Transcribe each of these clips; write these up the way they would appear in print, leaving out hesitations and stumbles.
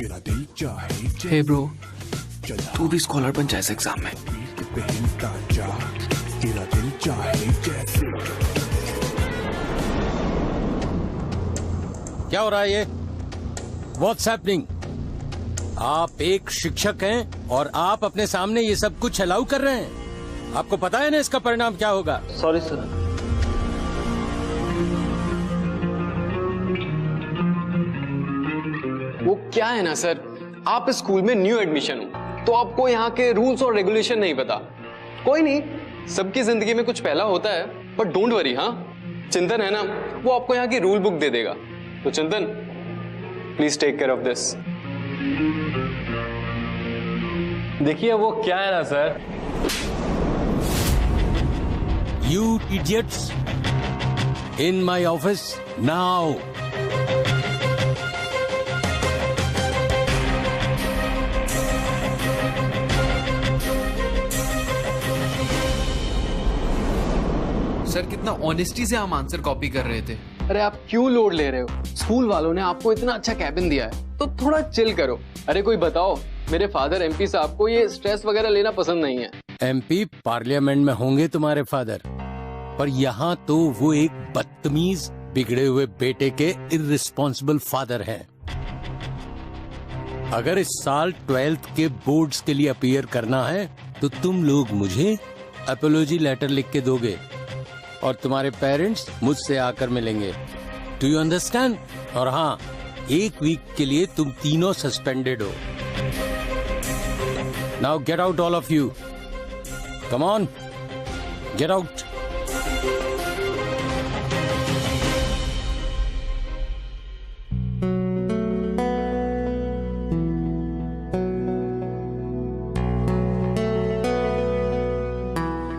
हे bro, तू भी scholar बन जाए इस एग्जाम में। क्या हो रहा है ये? What's happening? आप एक शिक्षक हैं और आप अपने सामने ये सब कुछ अलाउ कर रहे हैं। आपको पता है ना इसका परिणाम क्या होगा? Sorry sir. वो क्या है ना सर, आप इस स्कूल में न्यू एडमिशन हो तो आपको यहाँ के रूल्स और रेगुलेशन नहीं पता। कोई नहीं, सबकी जिंदगी में कुछ पहला होता है, बट डोंट वरी। हाँ, चिंतन है ना, वो आपको यहाँ की रूल बुक दे देगा। तो Chintan, please take care of this. देखिए वो क्या है ना sir, You idiots! In my office now! Sir कितना ऑनेस्टी से हम आंसर कॉपी कर रहे थे। अरे आप क्यों लोड ले रहे हो? स्कूल वालों ने आपको इतना अच्छा कैबिन दिया है तो थोड़ा चिल करो। अरे कोई बताओ, मेरे फादर एमपी साहब को ये स्ट्रेस वगैरह लेना पसंद नहीं है। एमपी पार्लियामेंट में होंगे तुम्हारे फादर, पर यहाँ तो वो एक बदतमीज बिगड़े हुए बेटे के इर्रिस्पॉन्सिबल फादर हैं। अगर इस साल 12th के बोर्ड्स के लिए अपीयर करना है तो तुम लोग मुझे अपोलॉजी लेटर लिख के दोगे और तुम्हारे पेरेंट्स मुझसे आकर मिलेंगे। Do you understand? और हाँ, 1 वीक के लिए तुम तीनों सस्पेंडेड हो। Now get out all of you. Come on, get out.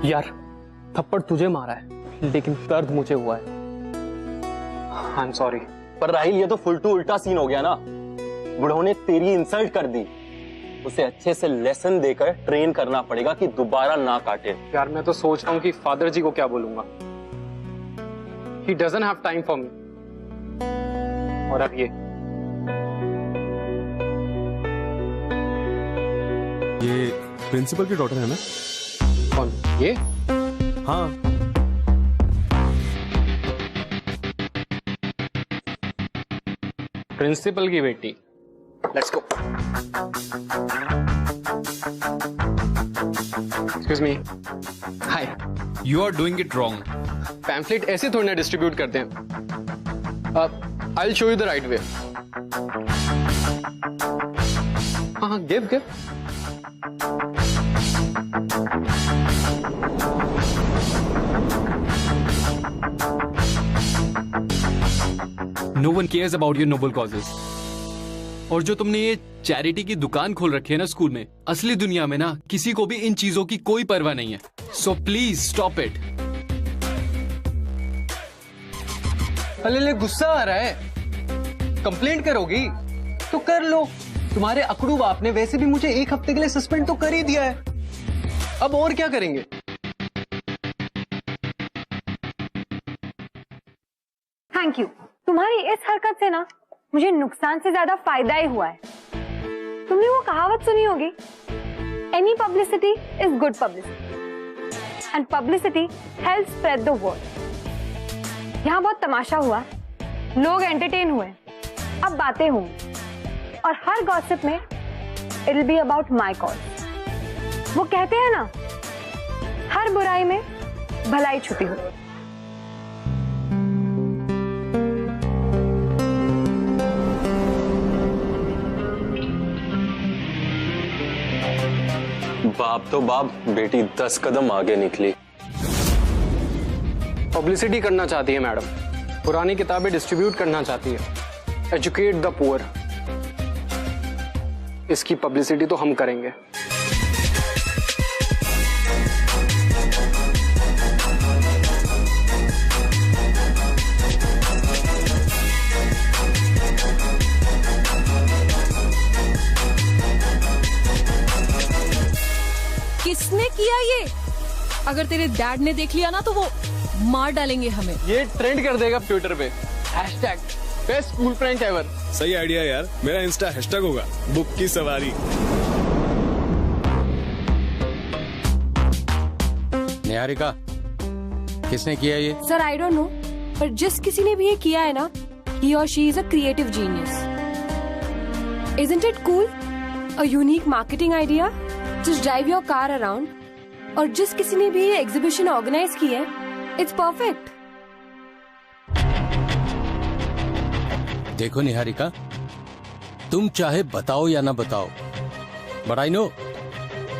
यार, थप्पड़ तुझे मारा है लेकिन दर्द मुझे हुआ है। I am sorry. पर राहिल ये तो फुल टू उल्टा सीन हो गया ना। बुढ़ों ने तेरी इंसल्ट कर दी, उसे अच्छे से लेसन देकर ट्रेन करना पड़ेगा कि दोबारा ना काटे। यार मैं तो सोच रहा हूँ कि फादर जी को क्या बोलूंगा। He doesn't have time for me। और अब ये प्रिंसिपल की डॉटर है ना? कौन? ये? हाँ। प्रिंसिपल की बेटी। Let's go. Excuse me. Hi. You are doing it wrong. Pamphlet ऐसे थोड़ी ना डिस्ट्रीब्यूट करते हैं। I will show you the right way. हाँ हाँ, give give. No one cares about your noble causes. और जो तुमने ये चैरिटी की दुकान खोल रखी है ना स्कूल में, असली दुनिया में ना किसी को भी इन चीजों की कोई परवाह नहीं है। So please stop it. अले गुस्सा आ रहा है? कंप्लेंट करोगी तो कर लो। तुम्हारे अकड़ू बाप ने वैसे भी मुझे 1 हफ्ते के लिए सस्पेंड तो कर ही दिया है। अब और क्या करेंगे? Thank you. तुम्हारी इस हरकत से ना मुझे नुकसान से ज्यादा फायदा ही हुआ है। तुमने वो कहावत सुनी होगी, any publicity is good publicity and publicity help spread the word. यहाँ बहुत तमाशा हुआ, लोग एंटरटेन हुए, अब बातें होंगी और हर गॉसिप में it will be about my cause. वो कहते हैं ना, हर बुराई में भलाई छुपी हुई। बाप तो बाप, बेटी 10 कदम आगे निकली। पब्लिसिटी करना चाहती है मैडम, पुरानी किताबें डिस्ट्रीब्यूट करना चाहती है, एजुकेट द पुअर। इसकी पब्लिसिटी तो हम करेंगे। किसने किया ये? अगर तेरे डैड ने देख लिया ना तो वो मार डालेंगे हमें। ये ट्रेंड कर देगा ट्विटर पे। Best school friend ever. सही आइडिया यार, मेरा इंस्टा हैशटैग होगा बुक की सवारी। निहारिका, किसने किया ये? सर आई डोंट नो, पर जिस किसी ने भी ये किया है ना, he or she is a creative genius. Isn't it cool? A unique marketing idea. Just drive your car around. और जिस किसी ने भी ये एग्जीबिशन ऑर्गेनाइज की है, it's perfect. देखो निहारिका, तुम चाहे बताओ या ना बताओ, but I know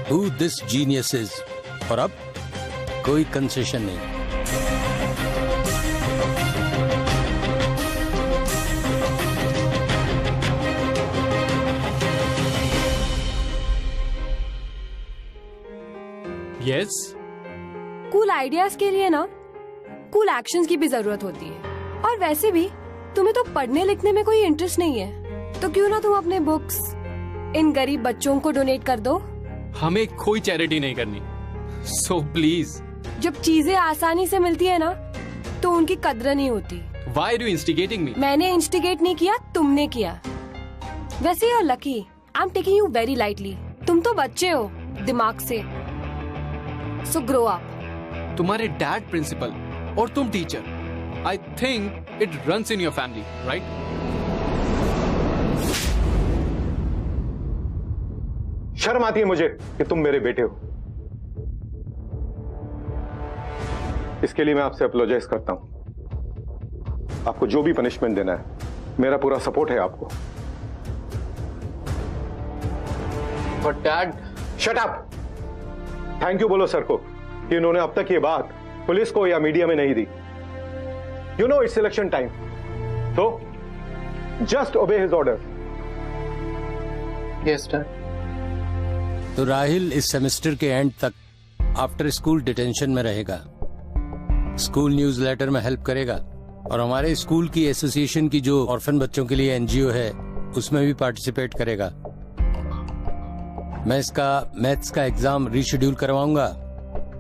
who this genius is. और अब कोई कंसेशन नहीं। यस, कूल आइडियाज के लिए ना कूल एक्शंस की भी जरूरत होती है। और वैसे भी तुम्हें तो पढ़ने लिखने में कोई इंटरेस्ट नहीं है, तो क्यों ना तुम अपने बुक्स इन गरीब बच्चों को डोनेट कर दो। हमें कोई चैरिटी नहीं करनी, सो प्लीज। जब चीजें आसानी से मिलती है ना, तो उनकी कद्र नहीं होती। Why are you instigating me? मैंने इंस्टिगेट नहीं किया, तुमने किया। वैसे you're lucky. I'm taking you very lightly. तुम तो बच्चे हो दिमाग से, so grow up. तुम्हारे डैड प्रिंसिपल और तुम teacher. I think it runs in your family, right? शर्म आती है मुझे कि तुम मेरे बेटे हो। इसके लिए मैं आपसे अपोलोजाइज करता हूं। आपको जो भी पनिशमेंट देना है, मेरा पूरा सपोर्ट है आपको। But dad. Shut up. Thank you बोलो सर को कि इन्होंने अब तक ये बात पुलिस को या मीडिया में नहीं दी। You know it's election time, तो just obey his order. Yes dad. तो राहिल इस सेमेस्टर के एंड तक आफ्टर स्कूल डिटेंशन में रहेगा, स्कूल न्यूज लेटर में हेल्प करेगा, और हमारे स्कूल की एसोसिएशन की जो ऑर्फन बच्चों के लिए एनजीओ है उसमें भी पार्टिसिपेट करेगा। मैं इसका मैथ्स का एग्जाम रीशेड्यूल करवाऊंगा,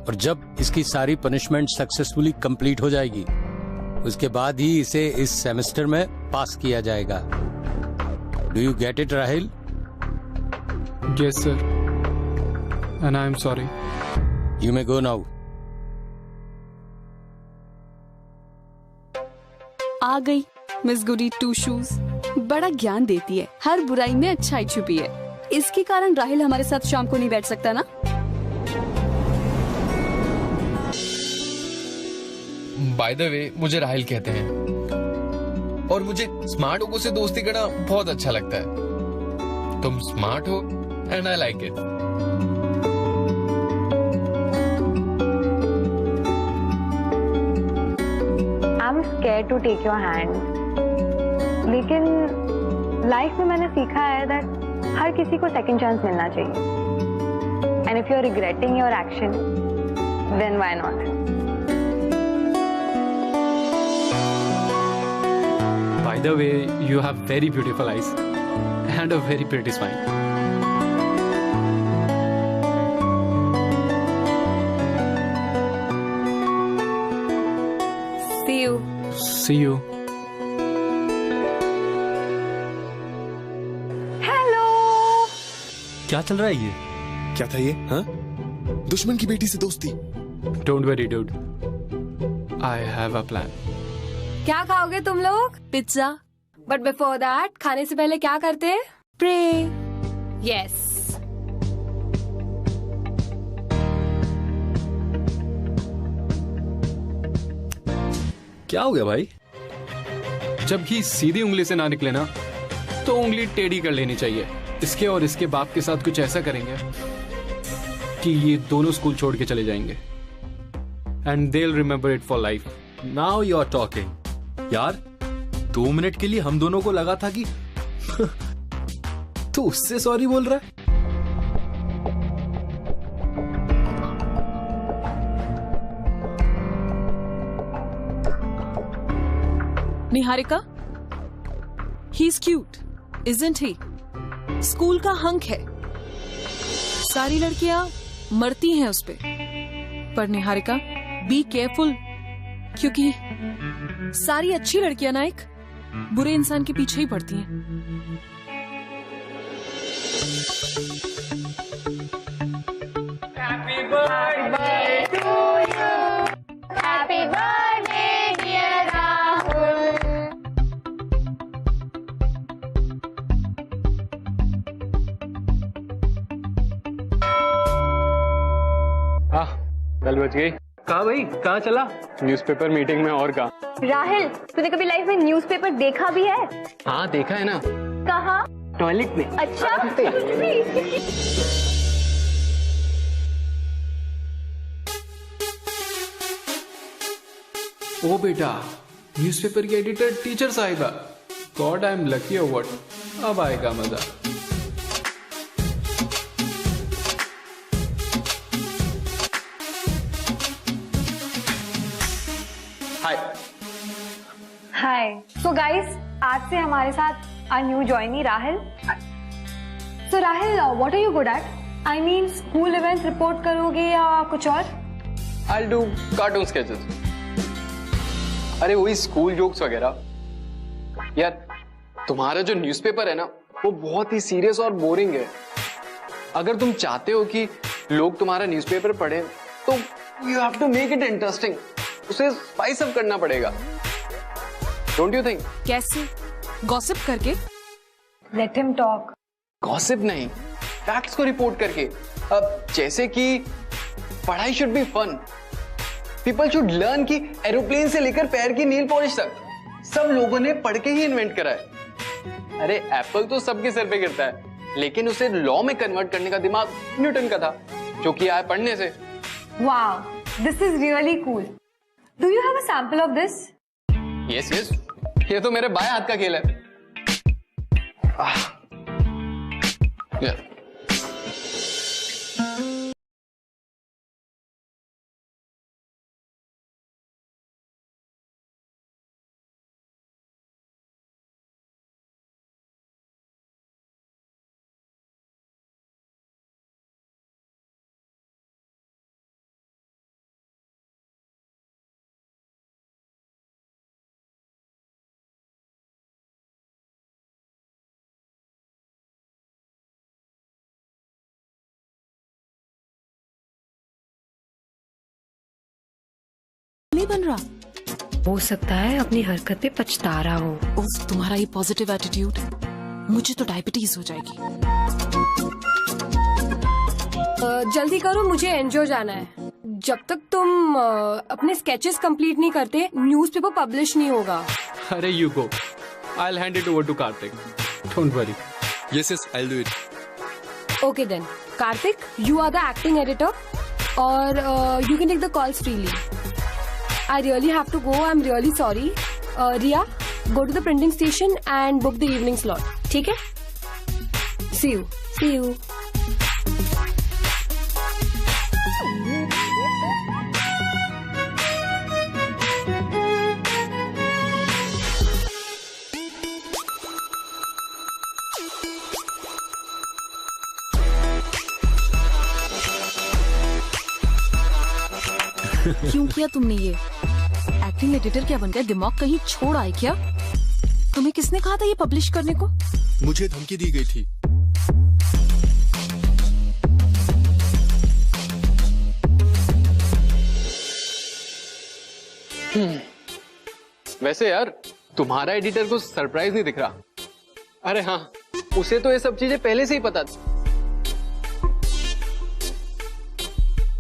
और जब इसकी सारी पनिशमेंट सक्सेसफुली कंप्लीट हो जाएगी, उसके बाद ही इसे इस सेमेस्टर में पास किया जाएगा। Do you get it Rahil? Yes, sir. And I am sorry. You may go now. आ गई मिस गुडी टू शूज। बड़ा ज्ञान देती है, हर बुराई में अच्छाई छुपी है। इसके कारण राहिल हमारे साथ शाम को नहीं बैठ सकता ना। बाय द वे, मुझे राहिल कहते हैं, और मुझे स्मार्ट लोगों से दोस्ती करना बहुत अच्छा लगता है। तुम स्मार्ट हो and I like it. I'm scared to take your hand. लेकिन लाइफ में मैंने सीखा है that हर किसी को सेकंड चांस मिलना चाहिए। And if you're regretting your action, then why not? By the way, you have very beautiful eyes and a very pretty smile. See you. See you. Hello. क्या चल रहा है ये? क्या था ये? हाँ? दुश्मन की बेटी से दोस्ती। Don't worry, dude. I have a plan. क्या खाओगे तुम लोग? पिज्जा। बट बिफोर दैट, खाने से पहले क्या करते हैं? प्रे। यस। क्या हो गया भाई? जब घी सीधी उंगली से ना निकले ना, तो उंगली टेढ़ी कर लेनी चाहिए। इसके और इसके बाप के साथ कुछ ऐसा करेंगे कि ये दोनों स्कूल छोड़ के चले जाएंगे, and they'll remember it for life. Now you are talking. यार 2 मिनट के लिए हम दोनों को लगा था कि तू उससे सॉरी बोल रहा है। Niharika, he is cute, isn't he? School का हंक है। सारी लड़कियां मरती हैं उस पे, पर निहारिका बी केयरफुल, क्योंकि सारी अच्छी लड़कियां ना एक बुरे इंसान के पीछे ही पड़ती हैं। बेल बज गई। कहाँ भाई, कहाँ चला? न्यूज़पेपर मीटिंग में। और कहाँ? राहुल, तूने कभी लाइफ में न्यूज़पेपर देखा भी है? हाँ देखा है ना। कहाँ? टॉयलेट में। अच्छा। ओ बेटा, न्यूज़पेपर की एडिटर टीचर साहिबा। गॉड आई एम लकी और व्हाट। अब आएगा मजा। हाय। सो गाइस, आज से हमारे साथ our new joinee Rahul. So Rahul, what are you good at? I mean, school events report करोगे या कुछ और? I'll do cartoon sketches. अरे वही स्कूल जोक्स वगैरह। यार तुम्हारा जो न्यूज़पेपर है ना, वो बहुत ही सीरियस और बोरिंग है। अगर तुम चाहते हो कि लोग तुम्हारा न्यूज़पेपर पढ़ें, तो you have to make it interesting. उसे स्पाइस अप करना पड़ेगा। Don't you think? कैसे? गॉसिप करके? Let him talk. गॉसिप नहीं, फैक्ट्स को रिपोर्ट करके। अब जैसे कि पढ़ाई should be fun. People should learn कि एरोप्लेन से लेकर पैर की नील पॉलिश तक सब लोगों ने पढ़ के ही इन्वेंट करा है। अरे एप्पल तो सबके सर पे गिरता है, लेकिन उसे लॉ में कन्वर्ट करने का दिमाग न्यूटन का था, जो कि आया पढ़ने से। Wow, this is really cool. Do you have a sample of this? Yes yes, ये तो मेरे बाएं हाथ का खेल है। Yeah. नहीं बन रहा। हो सकता है अपनी हरकत पे पछता रहा हो। उफ, तुम्हारा ये पॉजिटिव एटीट्यूड, मुझे तो डायबिटीज हो जाएगी। जल्दी करो, मुझे एनजीओ जाना है। जब तक तुम अपने स्केचेस कंप्लीट नहीं करते, न्यूज़पेपर पब्लिश नहीं होगा। अरे you go, I will hand it over to Kartik. Don't worry. Yes, I'll do it. Okay then, Kartik, you are the acting editor और you can take the calls freely. I really have to go. I'm really sorry. Ria, go to the printing station and book the evening slot. ठीक है? See you. See you. क्यों किया तुमने ये? Acting editor क्या बन गया? दिमाग कहीं छोड़ आए क्या? तुम्हें किसने कहा था ये पब्लिश करने को? मुझे धमकी दी गई थी। वैसे यार, तुम्हारा एडिटर को सरप्राइज नहीं दिख रहा। अरे हाँ, उसे तो ये सब चीजें पहले से ही पता थी।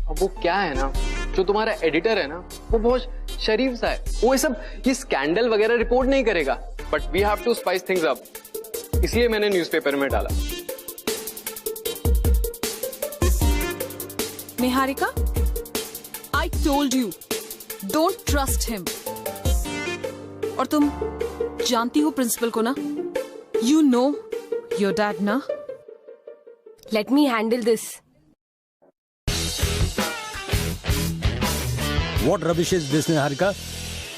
अब वो क्या है ना, जो तुम्हारा एडिटर है ना, वो बहुत शरीफ सा है। वो ये स्कैंडल वगैरह रिपोर्ट नहीं करेगा, but we have to spice things up. इसलिए मैंने न्यूज़पेपर में डाला। Niharika, I told you, don't trust him. और तुम जानती हो प्रिंसिपल को ना? यू नो योर डैड ना? Let me handle this. What rubbish is this, Niharika?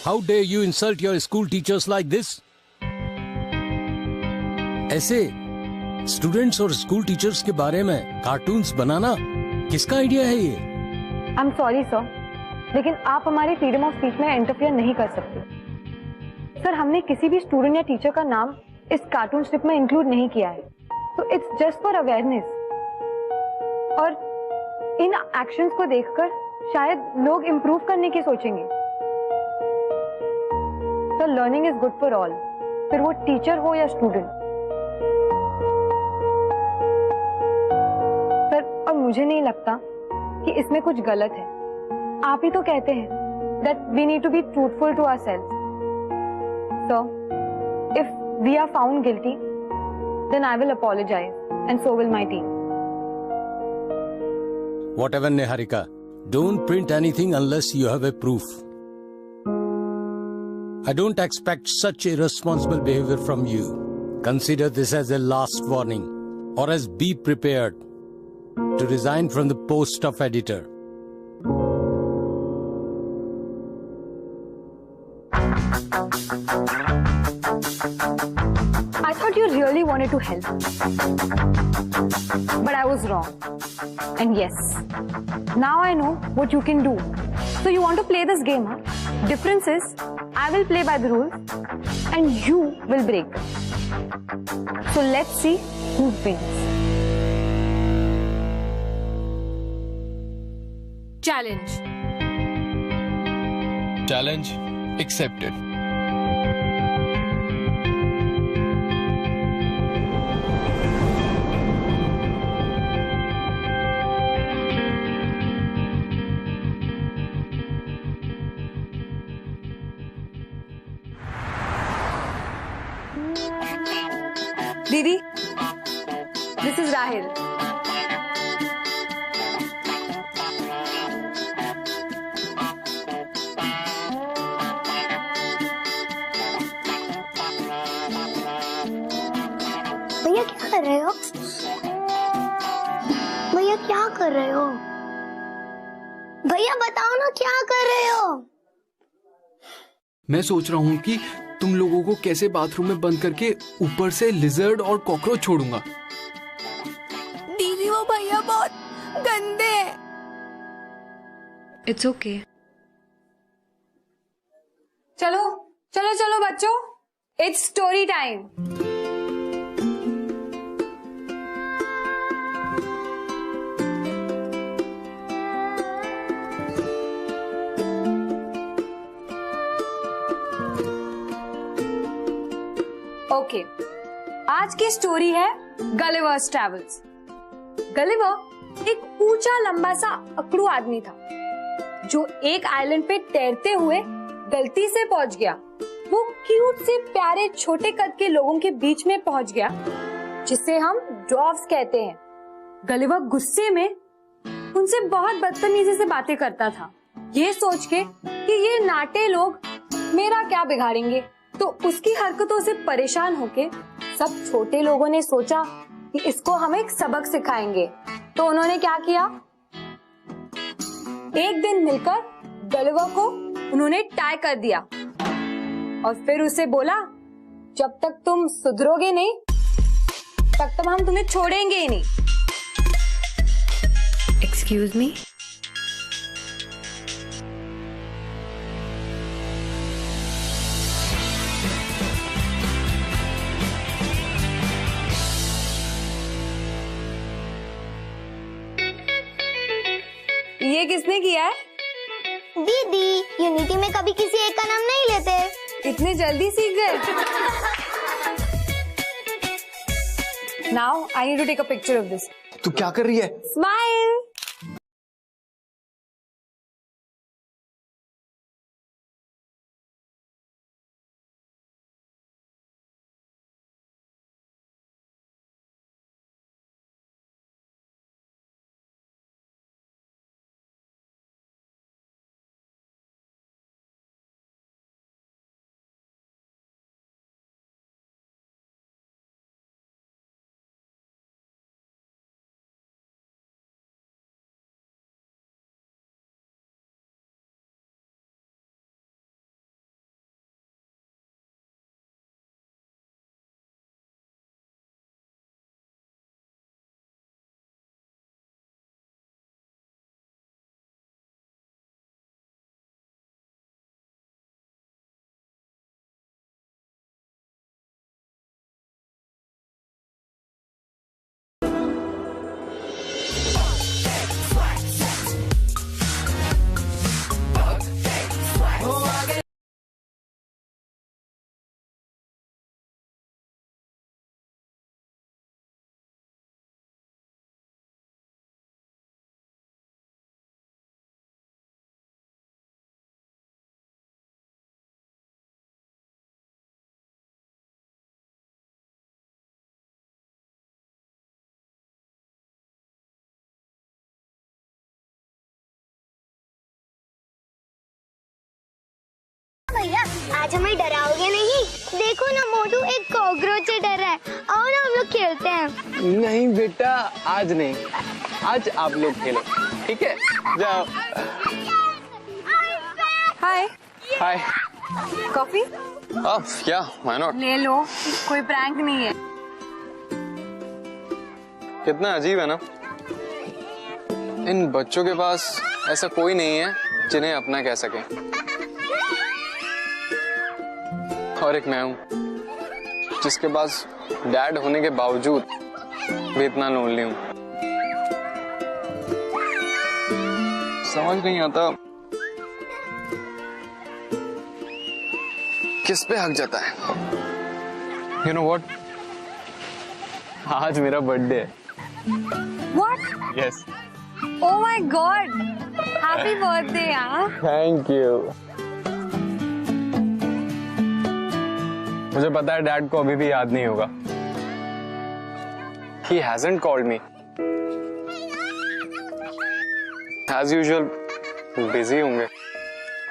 How dare you insult your school teachers like this? ऐसे स्टूडेंट्स और स्कूल टीचर्स के बारे में कार्टून्स बनाना किसका आइडिया है ये? I'm sorry sir, लेकिन आप हमारी फ्रीडम ऑफ स्पीच में इंटरफियर नहीं कर सकते। सर हमने किसी भी स्टूडेंट या टीचर का नाम इस कार्टून स्ट्रिप में इंक्लूड नहीं किया है, तो इट्स जस्ट फॉर अवेयरनेस। और इन एक्शंस को देखकर शायद लोग इम्प्रूव करने की सोचेंगे। Sir learning is good for all, फिर वो टीचर हो या स्टूडेंट। सर और मुझे नहीं लगता कि इसमें कुछ गलत है। आप ही तो कहते हैं that we need to be truthful to ourselves. So, if we are found guilty, then I will apologize, and so will my team. Whatever, Niharika, don't print anything unless you have a proof. I don't expect such irresponsible behavior from you. Consider this as a last warning, or as be prepared to resign from the post of editor. I thought you really wanted to help, but I was wrong. And yes, now I know what you can do. So you want to play this game, huh? Difference is, I will play by the rules, and you will break them. So let's see who wins. Challenge. Challenge accepted. Didi, this is Rahil. भैया क्या कर रहे हो? भैया क्या कर रहे हो? भैया बताओ ना क्या कर रहे हो? मैं सोच रहा हूँ कि तुम लोगों को कैसे बाथरूम में बंद करके ऊपर से लिजर्ड और कॉकरोच छोड़ूंगा। दीदी वो भैया बहुत गंदे हैं। It's okay. चलो चलो चलो बच्चों, it's story time. ओके, आज की स्टोरी है गलिवर्स ट्रैवल्स। गलिवर एक ऊंचा लंबा सा अकड़ू आदमी था जो एक आइलैंड पे तैरते हुए गलती से पहुंच गया। वो क्यूट से प्यारे छोटे कद के लोगों के बीच में पहुंच गया जिसे हम ड्वार्फ्स कहते हैं। गलिवर गुस्से में उनसे बहुत बदतमीजी से बातें करता था, ये सोच के कि ये नाटे लोग मेरा क्या बिगाड़ेंगे। तो उसकी हरकतों से परेशान होके सब छोटे लोगों ने सोचा कि इसको हम एक सबक सिखाएंगे। तो उन्होंने क्या किया, एक दिन मिलकर गलिवर को उन्होंने टाई कर दिया और फिर उसे बोला, जब तक तुम सुधरोगे नहीं तब तक हम तुम्हें छोड़ेंगे ही नहीं। एक्सक्यूज मी, ये किसने किया है? दीदी, यूनिटी में कभी किसी एक का नाम नहीं लेते। इतने जल्दी सीख गए? Now I need to take a picture of this. तू क्या कर रही है? Smile. भैया आज हमें डराओगे नहीं? देखो ना मोटू, एक कॉकरोच से डर रहा है। आओ ना हम लोग खेलते हैं। नहीं बेटा, आज नहीं, आज आप लोग खेलो, ठीक है? जाओ। हाय। हाय। कॉफी या व्हाई नॉट? ले लो, कोई प्रैंक नहीं है। कितना अजीब है ना, इन बच्चों के पास ऐसा कोई नहीं है जिन्हें अपना कह सके, और एक मैं हूं जिसके पास डैड होने के बावजूद भी इतना लोनली हूं। समझ नहीं आता किस पे हक जाता है। यू नो व्हाट, आज मेरा बर्थडे है। What? Yes. Oh my God! Happy birthday यार। Thank you. मुझे पता है डैड को अभी भी याद नहीं होगा। He hasn't called me. As usual, busy होंगे।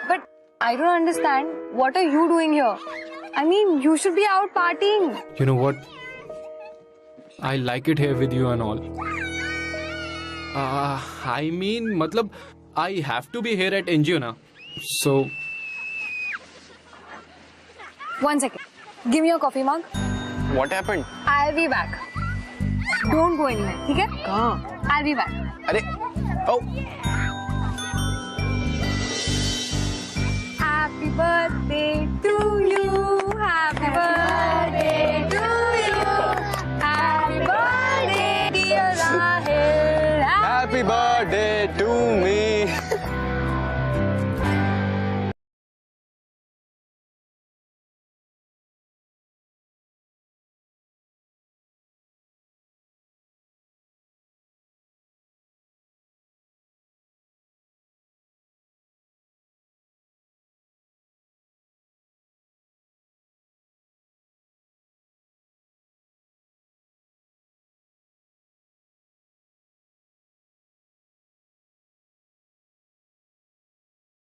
But I don't understand. What are you doing here? I mean, you should be out partying. You know what? I like it here with you and all. I mean, मतलब I have to be here at NGO now. So. One second. Give me your coffee mug. What happened? I'll be back. Don't go anywhere. ठीक है? कहाँ? I'll be back. अरे, oh. Happy birthday to you. Happy birthday to you. Happy birthday, dear Rahil. Happy birthday to me.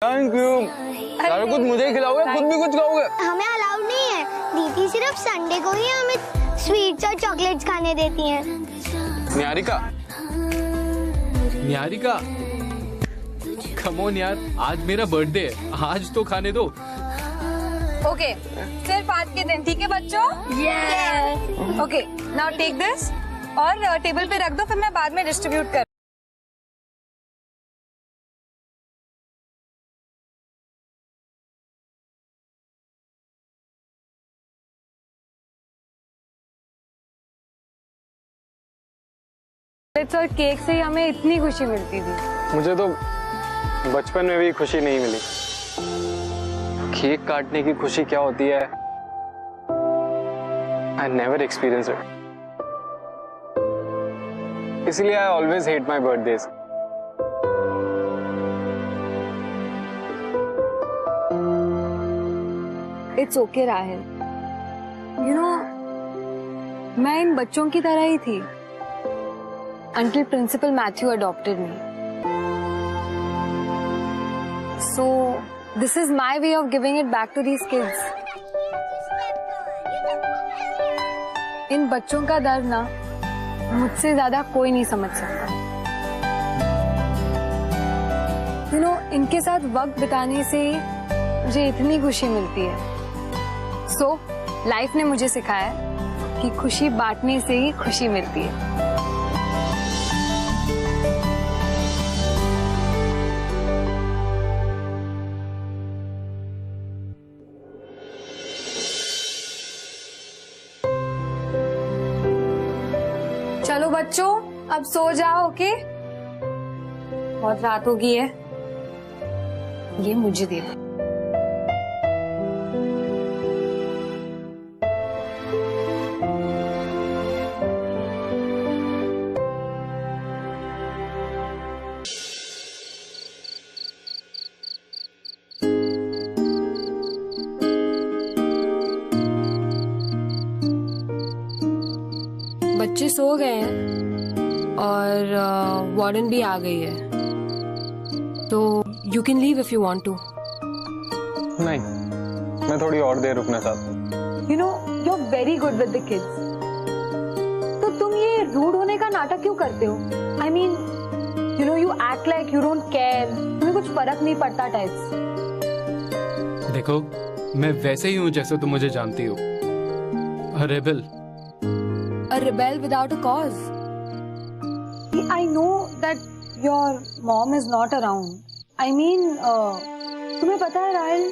Thank you. सारा कुछ मुझे ही खिलाओगे, खुद भी कुछ खाओगे? हमें अलाउड नहीं है। दीदी सिर्फ संडे को ही हमें स्वीट्स और चॉकलेट्स खाने देती हैं। निहारिका। निहारिका, कम ऑन यार, आज मेरा बर्थडे है, आज तो खाने दो। Okay, सिर्फ आज के दिन, ठीक है बच्चों? Yes. Okay, now take this और टेबल पे रख दो, फिर मैं बाद में डिस्ट्रीब्यूट कर। और केक से ही हमें इतनी खुशी मिलती थी। मुझे तो बचपन में भी खुशी नहीं मिली। केक काटने की खुशी क्या होती है, I never experienced it. इसलिए I always hate my birthdays. It's okay Rahil. You know, मैं इन बच्चों की तरह ही थी until Principal Matthew adopted me. So this is my way of giving it back to these kids. इन बच्चों का दर्द ना मुझसे ज्यादा कोई नहीं समझ सकता। You know, इनके साथ वक्त बिताने से मुझे इतनी खुशी मिलती है। So लाइफ ने मुझे सिखाया कि खुशी बांटने से ही खुशी मिलती है। चलो बच्चों, अब सो जाओ, ओके? बहुत रात हो गई है, ये मुझे दे दो। बच्चे सो गए हैं और वार्डन भी आ गई है, तो you can leave if you want to. नहीं, मैं थोड़ी और देर रुकना चाहता हूँ। You know you are very good with the kids. तो तुम ये रूड होने का नाटक क्यों करते हो? I mean you know you act like you don't care, तुम्हें कुछ फर्क नहीं पड़ता टाइप्स। देखो, मैं वैसे ही हूँ जैसे तुम मुझे जानती हो, rebel. A rebel without a cause. I know that your mom is not around. I mean, तुम्हें पता है राहिल,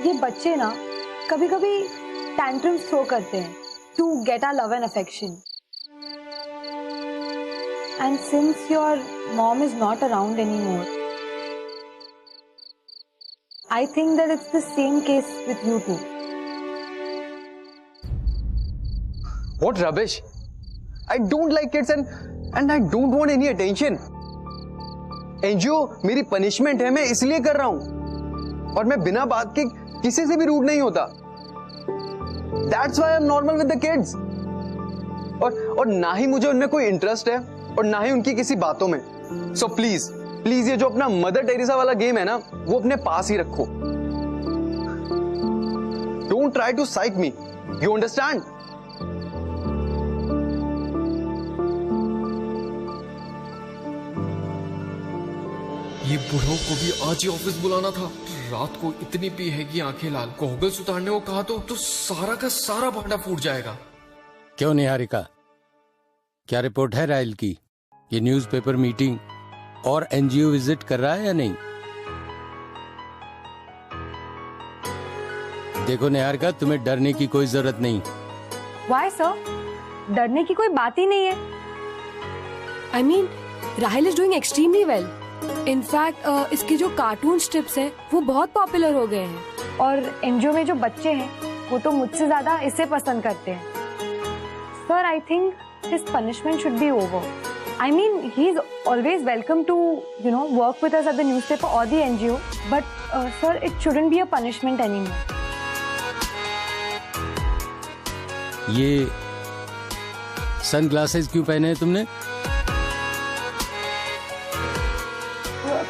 ये बच्चे ना कभी कभी tantrums throw करते हैं to get our love and affection. And since your mom is not around anymore, I think that it's the same case with you too. What rubbish! I don't like kids and I don't want any attention. NGO मेरी punishment है, मैं इसलिए कर रहा हूं, और मैं बिना बात के किसी से भी रूड नहीं होता. That's why I'm normal with the kids. और ना ही मुझे उनमें कोई इंटरेस्ट है और ना ही उनकी किसी बातों में. So प्लीज ये जो अपना मदर टेरेसा वाला गेम है ना, वो अपने पास ही रखो. Don't try to psych me. You understand? ये बुढ़ो को भी आज ही ऑफिस बुलाना था. रात को इतनी पी है कि आंखें लाल. गॉगल्स उतारने को कहा तो सारा का सारा भांडा फूट जाएगा. क्यों निहारिका, क्या रिपोर्ट है राहिल की? ये न्यूज़पेपर मीटिंग और एनजीओ विजिट कर रहा है या नहीं? देखो निहारिका, तुम्हें डरने की कोई जरूरत नहीं. Why sir? डरने की कोई बात ही नहीं है. I mean, Rahil is doing extremely well. In fact इसके जो कार्टून स्ट्रिप्स हैं वो बहुत पॉपुलर हो गए हैं. और एनजीओ में जो बच्चे हैं वो तो मुझसे ज्यादा इसे पसंद करते हैं. Sir, I think his punishment should be over. I mean he is always welcome to you know work with us at the newspaper और the NGO, but sir it shouldn't be a punishment anymore. ये sunglasses क्यों पहने हैं तुमने?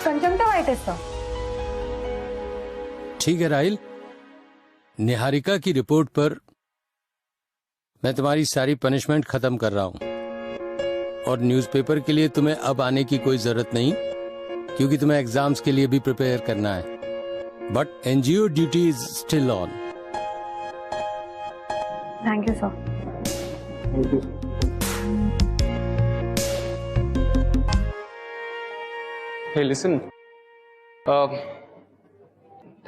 Conjunctivitis sir. ठीक है राहिल, निहारिका की report पर मैं तुम्हारी सारी पनिशमेंट खत्म कर रहा हूं, और न्यूज़पेपर के लिए तुम्हें अब आने की कोई जरूरत नहीं, क्योंकि तुम्हें एग्जाम्स के लिए भी प्रिपेयर करना है. But NGO duty is still on. Thank you sir. Hey, listen.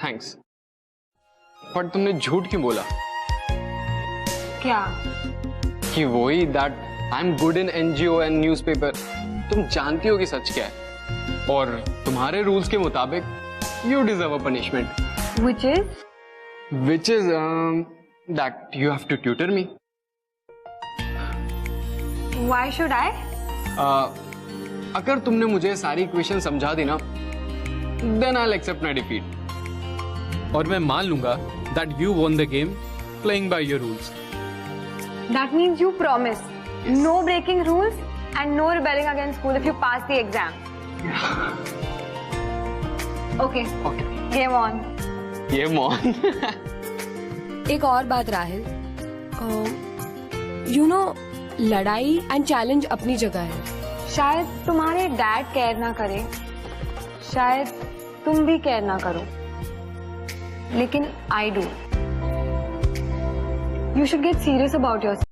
Thanks. पर तुमने झूठ क्यों बोला? क्या? कि वही that I'm good in NGO and newspaper. तुम जानती हो कि सच क्या है, और तुम्हारे रूल्स के मुताबिक you deserve a punishment. Which is that you have to tutor me. Why should I? अगर तुमने मुझे सारी इक्वेशन समझा दी ना, then I'll accept my defeat. और मैं मान लूंगा that you won the game playing by your rules. That means you promise no breaking rules and no rebelling against school if you pass the exam. Okay. Game on. Game on. एक और बात Rahil, you know लड़ाई and challenge अपनी जगह है. शायद तुम्हारे dad care ना करे, शायद तुम भी केयर ना करो, लेकिन I do. You should get serious about yourself.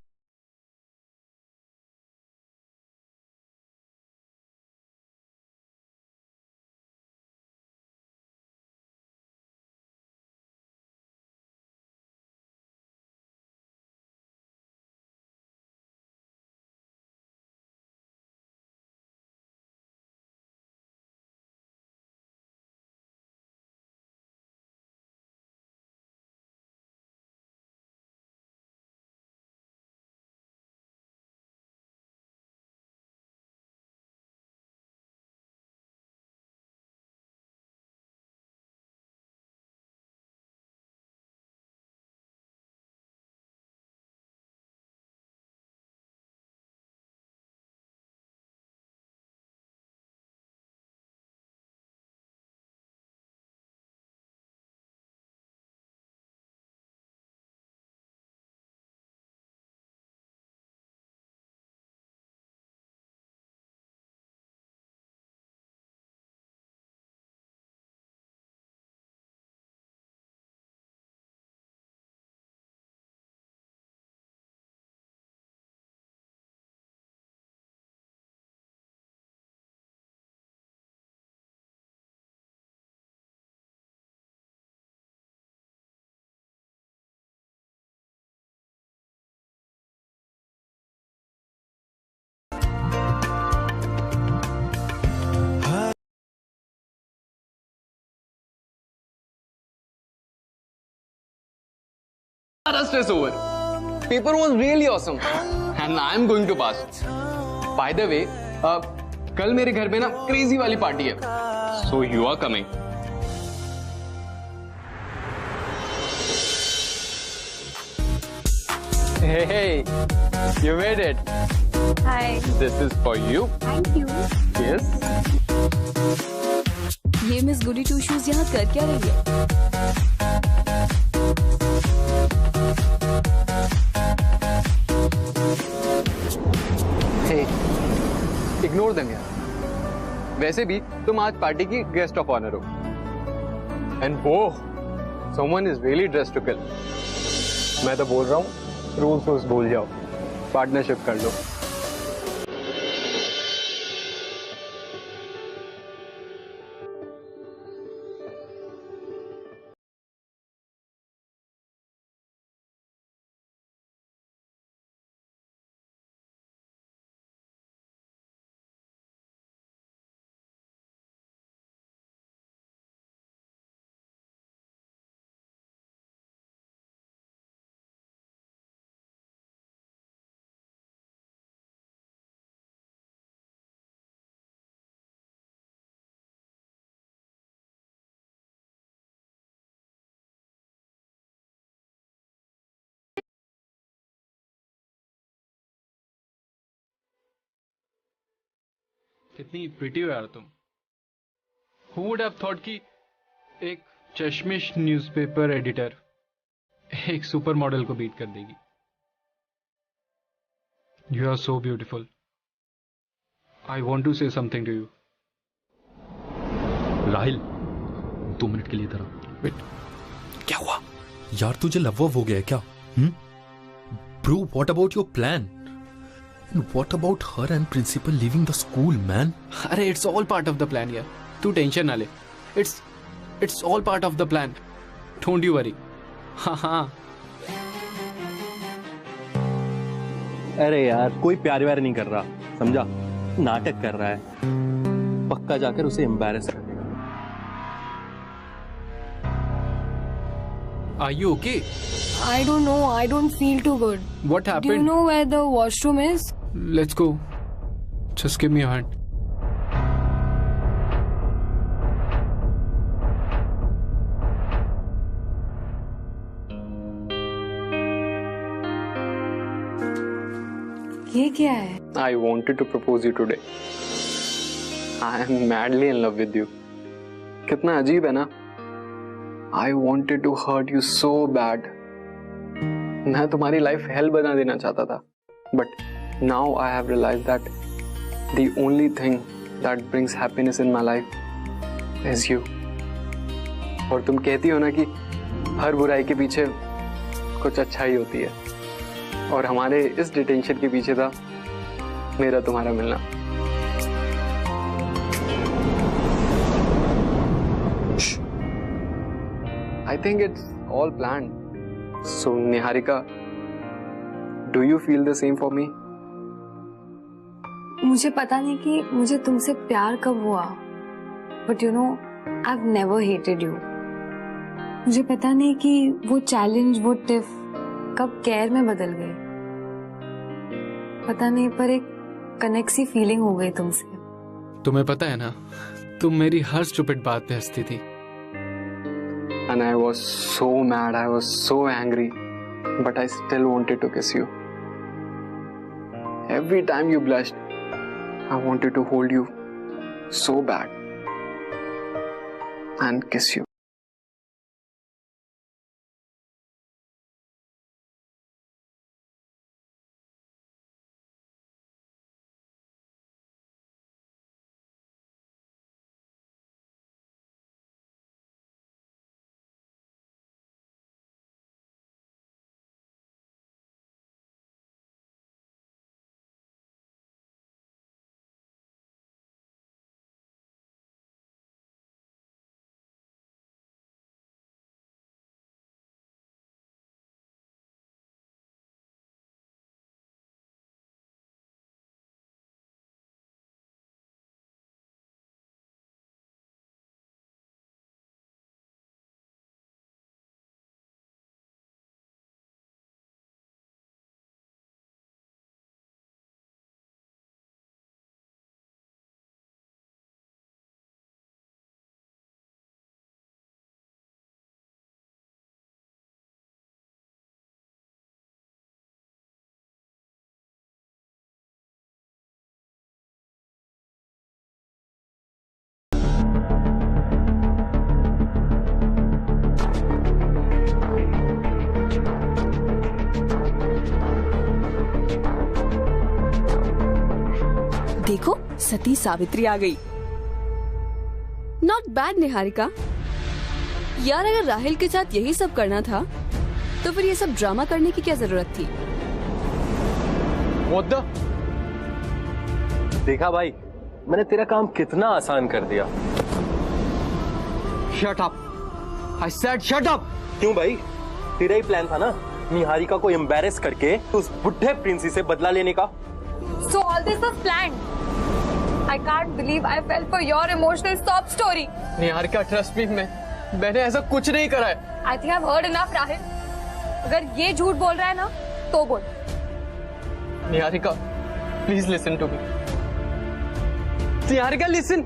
सारा stress over. Paper was really awesome and I am going to pass. By the way, कल मेरे घर पे ना क्रेजी वाली पार्टी है, so you are coming. Hey, you made it. Hi. This is for you. Thank you. Yes. ये miss Gudi to shoes यहाँ कर क्या रही है? Hey, ignore them यार. वैसे भी तुम आज पार्टी की गेस्ट ऑफ ऑनर हो. And वो, someone is really dressed to kill. मैं तो बोल रहा हूँ, रूल्स भूल जाओ, पार्टनरशिप कर लो. कितनी प्रिटी हो यार तुम. Who would have thought कि एक चश्मिश न्यूज़पेपर एडिटर एक सुपर मॉडल को बीट कर देगी. You are so beautiful. I want to say something to you. Rahil 2 minute के लिए इधर आ. वेट, क्या हुआ यार? तुझे लव हो गया है क्या? Bro, what about your plan? What about her and principal leaving the school man? अरे it's all part of the plan यार. तू टेंशन ना ले. It's all part of the plan. Don't you worry. हाँ हाँ. अरे यार, कोई प्यार व्यार नहीं कर रहा, समझा? नाटक कर रहा है. पक्का जाकर उसे एम्बैरेस कर देगा. Are you okay? I don't know. I don't feel too good. What Do you happened? know where the washroom is? Let's go. Just give me your hand. ये क्या है? I wanted to propose you today. I am madly in love with you. कितना अजीब है ना? I wanted to hurt you so bad. मैं तुम्हारी life hell बना देना चाहता था. But now I have realized that the only thing that brings happiness in my life is you. और तुम कहती हो ना कि हर बुराई के पीछे कुछ अच्छाई होती है. और हमारे इस डिटेंशन के पीछे था मेरा तुम्हारा मिलना. I think it's all planned. So Niharika, do you feel the same for me? मुझे पता नहीं कि मुझे तुमसे प्यार कब हुआ, but you know I've never hated you. मुझे पता नहीं कि वो चैलेंज, वो टिफ कब केयर में बदल गई. पता नहीं, पर एक कनेक्ट सी फीलिंग हो गई तुमसे. तुम्हें पता है ना, तुम मेरी हर स्टूपिड बात पे हंसती थी. And I was so mad, I was so angry, but I still wanted to kiss you. Every time you blushed, I wanted to hold you so bad and kiss you. देखो सती सावित्री आ गई। Not bad Niharika. यार अगर राहिल के साथ यही सब करना था तो फिर ये सब ड्रामा करने की क्या जरूरत थी? What the? देखा भाई, मैंने तेरा काम कितना आसान कर दिया। Shut up. I said shut up. क्यों भाई, तेरा ही प्लान था ना निहारिका को एम्बैरेस करके उस बुढ़े प्रिंसी से बदला लेने का। So all this was planned. I can't believe I fell for your emotional sob story. Niharika trust me, मैंने ऐसा कुछ नहीं करा है। I think I've heard enough, Rahil. अगर ये झूठ बोल रहा है ना तो बोल। Niharika, please listen to me. Niharika listen.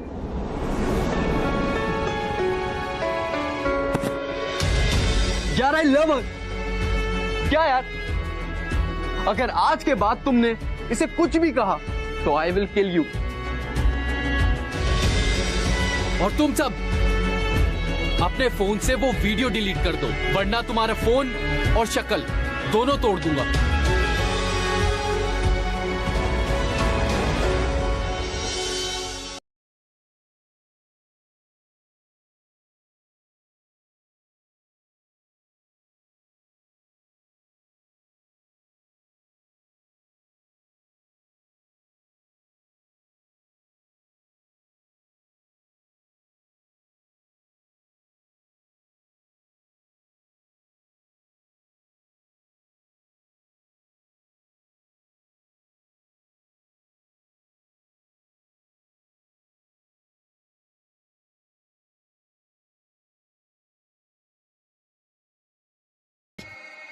यार आई लव हर। क्या यार, अगर आज के बाद तुमने इसे कुछ भी कहा तो आई विल किल यू। और तुम सब अपने फोन से वो वीडियो डिलीट कर दो, वरना तुम्हारा फोन और शक्ल दोनों तोड़ दूंगा।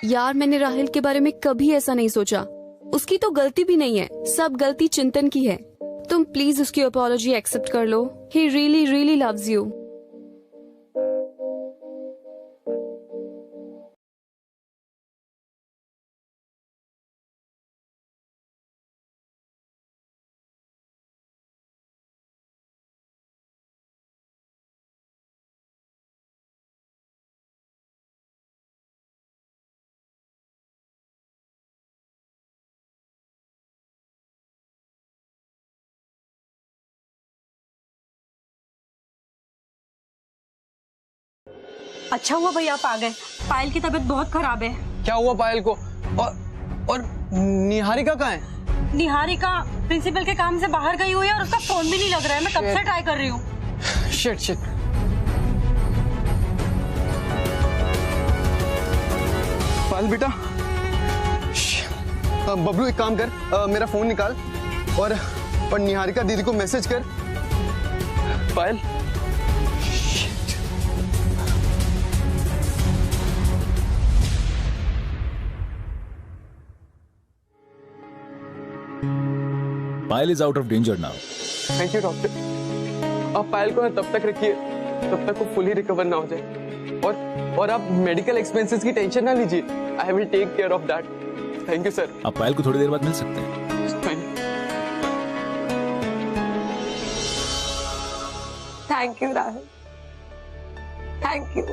यार मैंने राहिल के बारे में कभी ऐसा नहीं सोचा। उसकी तो गलती भी नहीं है, सब गलती चिंतन की है। तुम प्लीज उसकी अपॉलॉजी एक्सेप्ट कर लो। He really really loves you. अच्छा हुआ भाई आप आ गए। पायल की तबीयत बहुत खराब है। क्या हुआ पायल को? और निहारिका कहाँ है? निहारिका प्रिंसिपल के काम से बाहर गई हुई है और उसका फोन भी नहीं लग रहा है। मैं कब से ट्राई कर रही हूँ। शिट। पायल बेटा, बबलू एक काम कर, मेरा फोन निकाल और निहारिका दीदी को मैसेज कर। Payal, Payal is out of danger now. Thank you doctor. आप पायल को तब तक रखिए तब तक वो फुली रिकवर ना हो जाए, और आप मेडिकल एक्सपेंसेस की टेंशन ना लीजिए। I will take care of that. Thank you sir. आप पायल को थोड़ी देर बाद मिल सकते हैं। Thank you Rahul, thank you.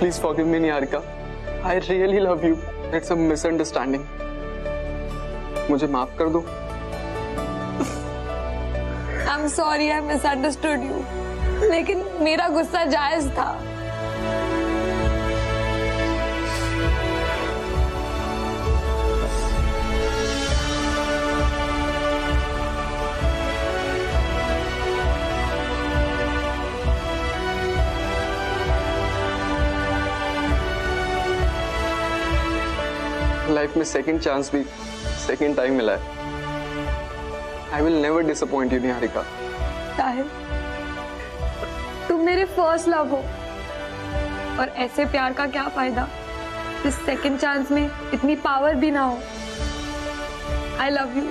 Please forgive me, Niharika. I really love you. It's a misunderstanding. मुझे माफ कर दो। I'm sorry, I misunderstood you. लेकिन मेरा गुस्सा जायज था। लाइफ में सेकंड चांस भी सेकंड टाइम मिला है। I will never disappoint you Niharika. Sahil, तुम मेरे फर्स्ट लव हो, और ऐसे प्यार का क्या फायदा जिस सेकंड चांस में इतनी पावर भी ना हो। I love you.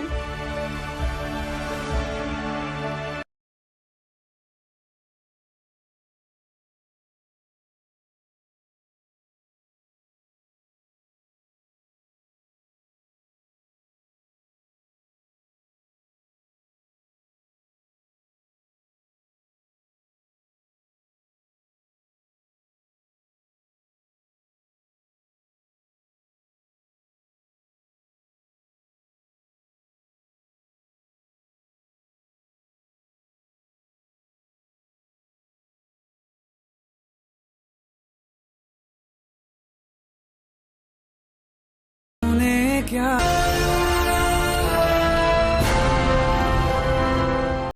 क्या